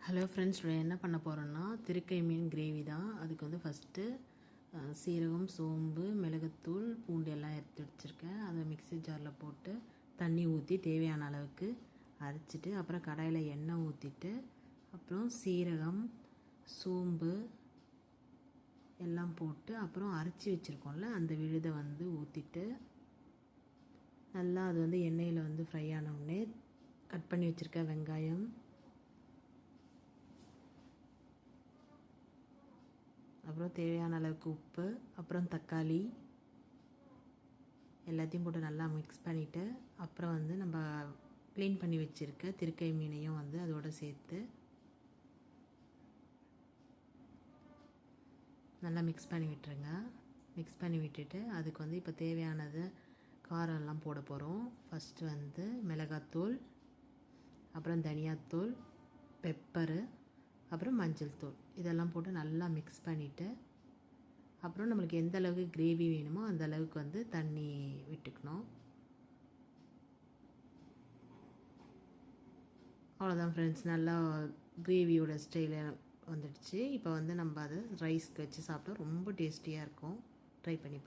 Hello friends, என்ன பண்ண போகிறோன்னா திருக்கை மீன் கிரேவி தான். அதுக்கு வந்து ஃபஸ்ட்டு சீரகம், சோம்பு, மிளகுத்தூள், பூண்டு எல்லாம் எடுத்து வச்சுருக்கேன். அதை மிக்ஸி ஜாரில் போட்டு தண்ணி ஊற்றி தேவையான அளவுக்கு அரைச்சிட்டு, அப்புறம் கடாயில் எண்ணெய் ஊற்றிட்டு, அப்புறம் சீரகம், சோம்பு எல்லாம் போட்டு, அப்புறம் அரைச்சி வச்சுருக்கோம்ல அந்த விழுதை வந்து ஊற்றிட்டு, நல்லா அது வந்து எண்ணெயில் வந்து ஃப்ரை ஆனவுடனே கட் பண்ணி வச்சுருக்க வெங்காயம், அப்புறம் தேவையான அளவுக்கு உப்பு, அப்புறம் தக்காளி எல்லாத்தையும் போட்டு நல்லா மிக்ஸ் பண்ணிவிட்டு, அப்புறம் வந்து நம்ம க்ளீன் பண்ணி வச்சுருக்க திருக்கை மீனையும் வந்து அதோடு சேர்த்து நல்லா மிக்ஸ் பண்ணி விட்டுருங்க. மிக்ஸ் பண்ணி விட்டுட்டு அதுக்கு வந்து இப்போ தேவையானது காரம்லாம் போட போகிறோம். ஃபஸ்ட்டு வந்து மிளகாத்தூள், அப்புறம் தனியாத்தூள், பெப்பரு, அப்புறம் மஞ்சள் தூள் இதெல்லாம் போட்டு நல்லா மிக்ஸ் பண்ணிவிட்டு, அப்புறம் நம்மளுக்கு எந்த அளவுக்கு கிரேவி வேணுமோ அந்த அளவுக்கு வந்து தண்ணி விட்டுக்கணும். அவ்வளோதான் ஃப்ரெண்ட்ஸ், நல்லா கிரேவியோட ஸ்டைலில் வந்துடுச்சு. இப்போ வந்து நம்ம அதை ரைஸ்க்கு வச்சு சாப்பிட்டா ரொம்ப டேஸ்டியாக இருக்கும். ட்ரை பண்ணி